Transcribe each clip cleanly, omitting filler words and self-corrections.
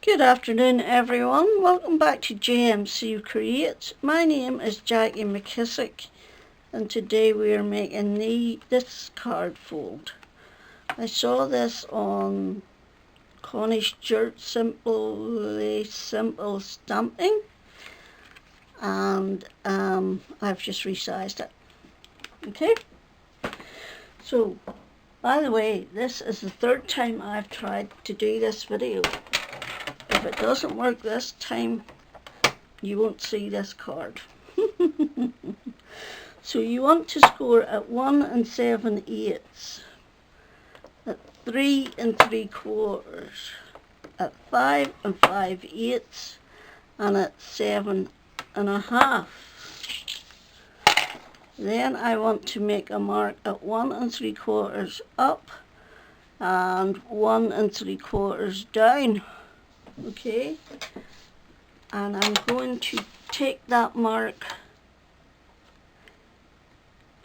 Good afternoon everyone, welcome back to JMC Creates. My name is Jackie McKissick and today we are making this card fold. I saw this on Connie Stewart Simply Simple Stamping and I've just resized it. Okay, so by the way, this is the third time I've tried to do this video. If it doesn't work this time, you won't see this card. So you want to score at 1 7/8, at 3 3/4, at 5 5/8, and at 7 1/2. Then I want to make a mark at 1 3/4 up and 1 3/4 down. Okay, and I'm going to take that mark,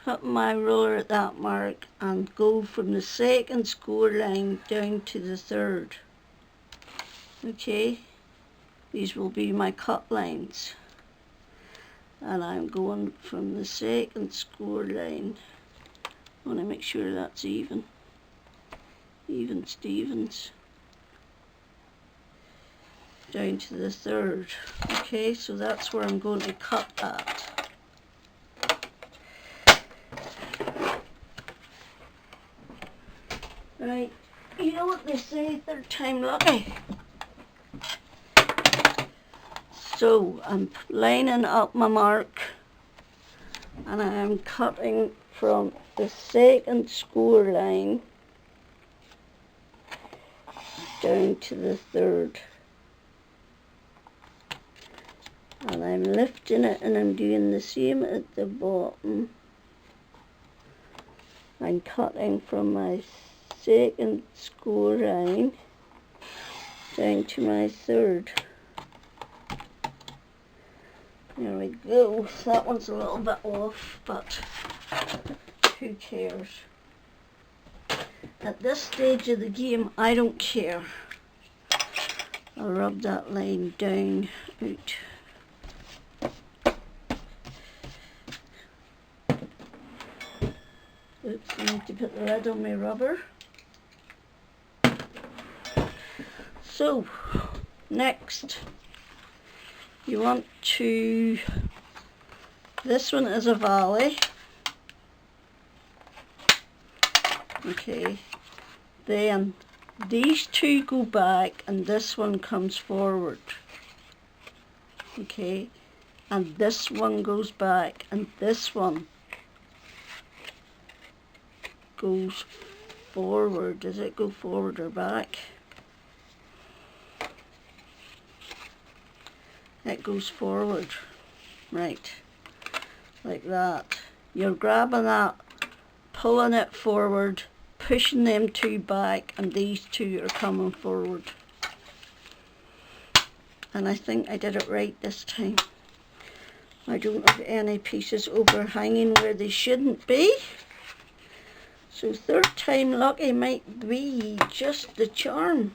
put my ruler at that mark and go from the second score line down to the third. Okay, these will be my cut lines and I'm going from the second score line. I want to make sure that's even Stevens, down to the third. Okay, so that's where I'm going to cut at. Right, you know what they say, third time lucky. So I'm lining up my mark and I'm cutting from the second score line down to the third. And I'm lifting it and I'm doing the same at the bottom. I'm cutting from my second score line down to my third. There we go. That one's a little bit off, but who cares? At this stage of the game, I don't care. I'll rub that line down, out. Oops, I need to put the lid on my rubber. So, next, you want to, this one is a valley. Okay, then these two go back and this one comes forward. Okay, and this one goes back and this one goes forward. Does it go forward or back? It goes forward. Right, like that. You're grabbing that, pulling it forward, pushing them two back, and these two are coming forward. And I think I did it right this time. I don't have any pieces overhanging where they shouldn't be. So third time lucky might be just the charm.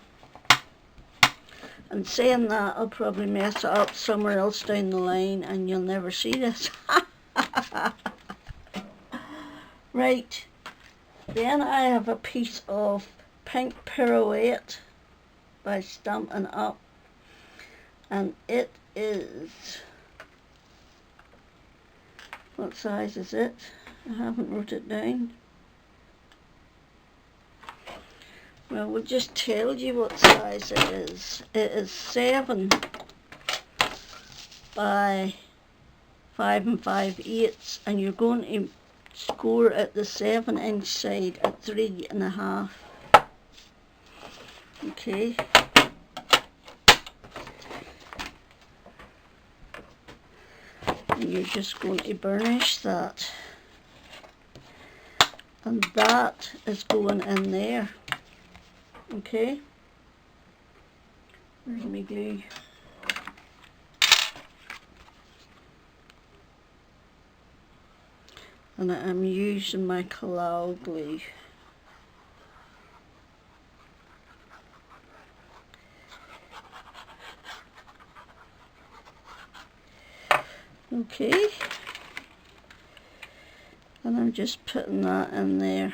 And saying that, I'll probably mess it up somewhere else down the line and you'll never see this. Right, then I have a piece of pink pirouette by Stampin' Up, and it is, what size is it? I haven't wrote it down. Well, we'll just tell you what size it is. It is 7 by 5 5/8, and you're going to score at the 7-inch side at 3 1/2. Okay. And you're just going to burnish that. And that is going in there. Okay, where's my glue? And I'm using my Collal glue. Okay, and I'm just putting that in there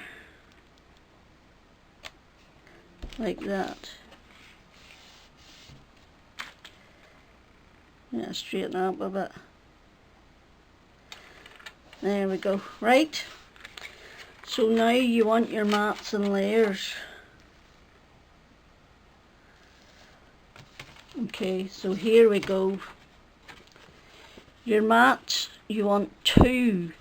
like that. Yeah, straighten up a bit. There we go. Right, so now you want your mats and layers. Okay, so here we go. Your mats, you want two.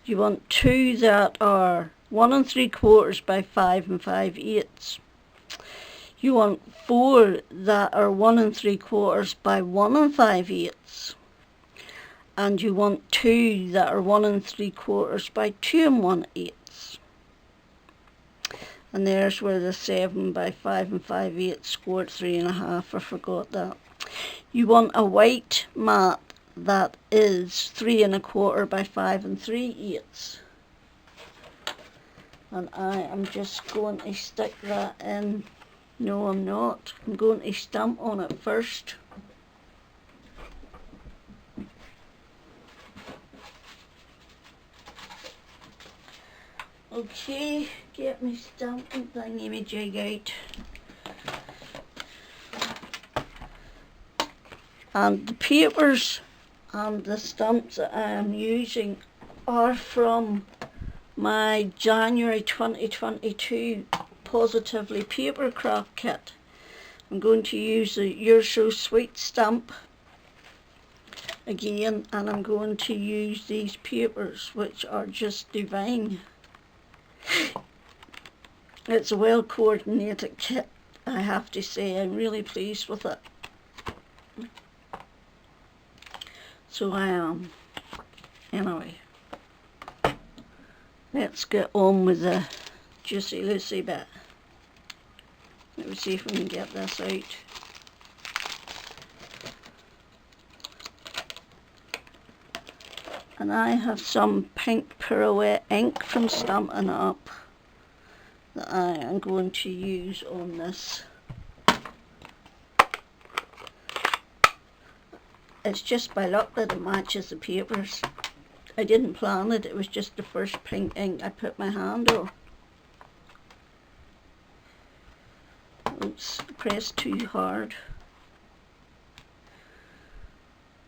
You want two that are 1 3/4 by 5 5/8. You want 4 that are 1 3/4 by 1 5/8. And you want 2 that are 1 3/4 by 2 1/8. And there's where the 7 by 5 5/8 scored 3 1/2. I forgot that. You want a white mat that is 3 1/4 by 5 3/8. And I am just going to stick that in. No, I'm not. I'm going to stamp on it first. Okay, get my stamping thingy-majig out. And the papers and the stamps that I am using are from my January 2022 Positively Paper Craft Kit. I'm going to use the You're So Sweet stamp again, and I'm going to use these papers, which are just divine. It's a well coordinated kit, I have to say. I'm really pleased with it. So I am. Anyway, let's get on with the juicy loosey bit. Let me see if we can get this out. And I have some pink Pirouette ink from Stampin' Up that I am going to use on this. It's just by luck that it matches the papers. I didn't plan it, it was just the first pink ink I put my hand on. Oops, pressed too hard.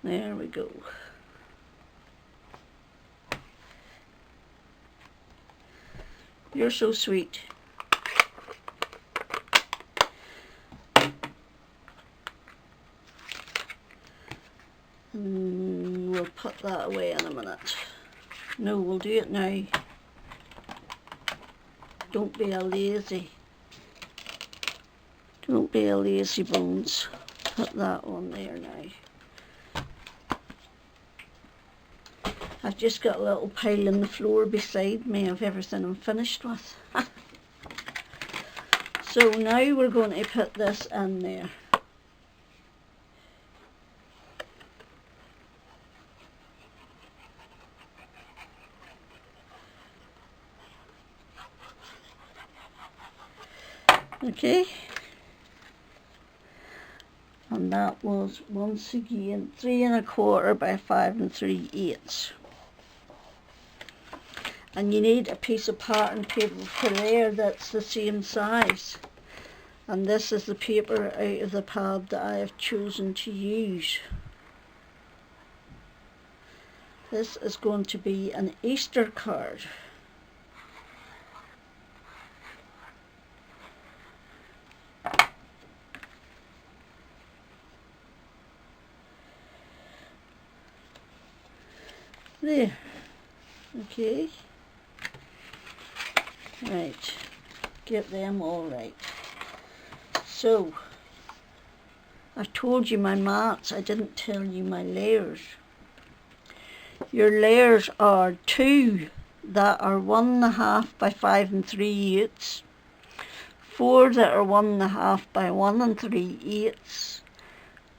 There we go. You're so sweet. We'll put that away in a minute. No, we'll do it now. Don't be a lazy. Don't be a lazy bones. Put that on there now. I've just got a little pile on the floor beside me of everything I'm finished with. So now we're going to put this in there. Okay, and that was once again 3 1/4 by 5 3/8. And you need a piece of pattern paper for there that's the same size. And this is the paper out of the pad that I have chosen to use. This is going to be an Easter card. There. Okay. Right. Get them all right. So, I've told you my mats, I didn't tell you my layers. Your layers are 2 that are 1 1/2 by 5 3/8, 4 that are 1 1/2 by 1 3/8,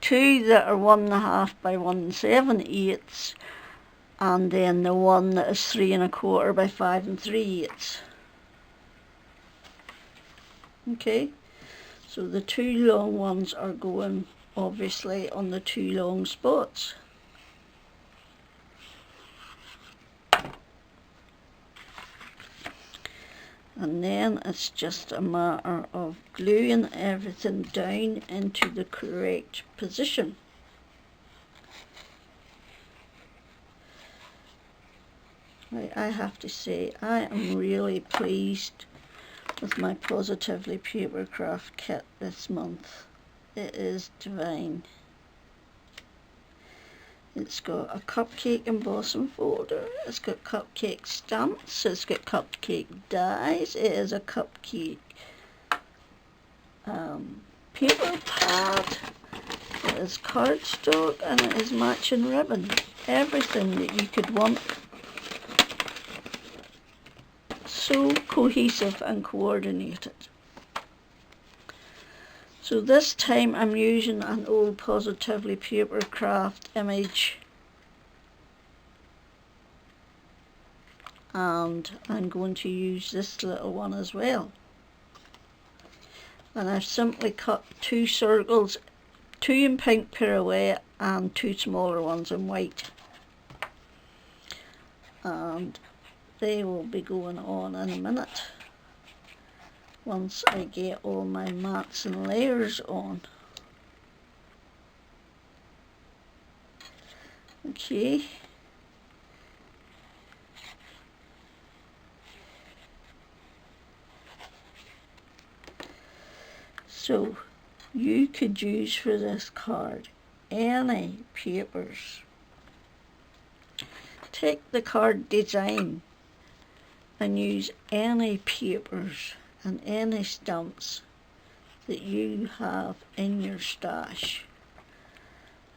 2 that are 1 1/2 by 1 7/8, and then the one that is 3 1/4 by 5 3/8. Okay, so the 2 long ones are going obviously on the two long spots. And then it's just a matter of gluing everything down into the correct position. I have to say, I am really pleased with my Positively Papercraft kit this month. It is divine. It's got a cupcake embossing folder, it's got cupcake stamps, it's got cupcake dies, it is a cupcake paper pad, it is cardstock, and it is matching ribbon. Everything that you could want. So cohesive and coordinated. So this time I'm using an old Positively Papercraft image, and I'm going to use this little one as well. And I've simply cut 2 circles, 2 in pink pirouette and 2 smaller ones in white. And they will be going on in a minute once I get all my mats and layers on. Okay. So you could use for this card any papers. Take the card design and use any papers and any stamps that you have in your stash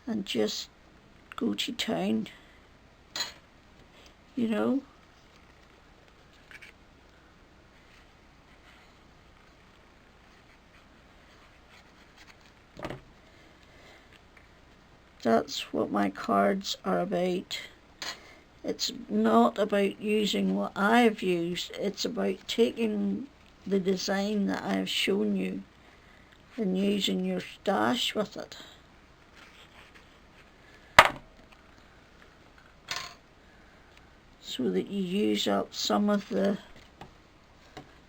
and just go to town, you know. That's what my cards are about. It's not about using what I've used, it's about taking the design that I've shown you and using your stash with it. So that you use up some of the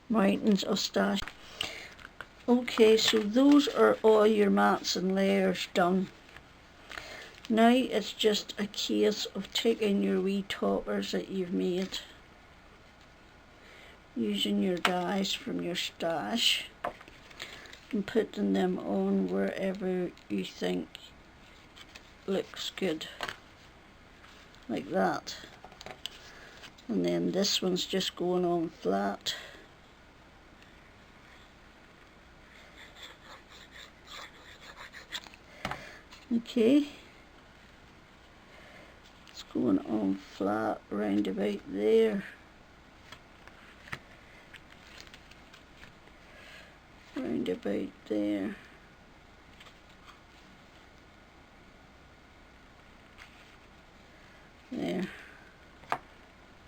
mountains of stash. Okay, so those are all your mats and layers done. Now it's just a case of taking your wee toppers that you've made, using your dies from your stash and putting them on wherever you think looks good, like that. And then this one's just going on flat. Okay, it's going on flat round about there. Round about there. There.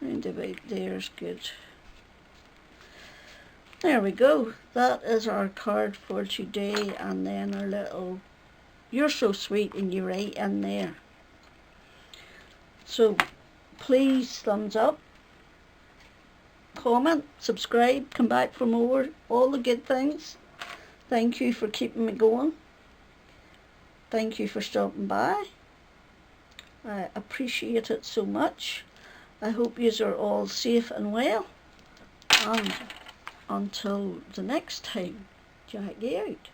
Round about there's good. There we go. That is our card for today, and then our little "You're so sweet" and you write in there. So please thumbs up, comment, subscribe, come back for more, all the good things. Thank you for keeping me going. Thank you for stopping by. I appreciate it so much. I hope you are all safe and well. And until the next time, Jackie out.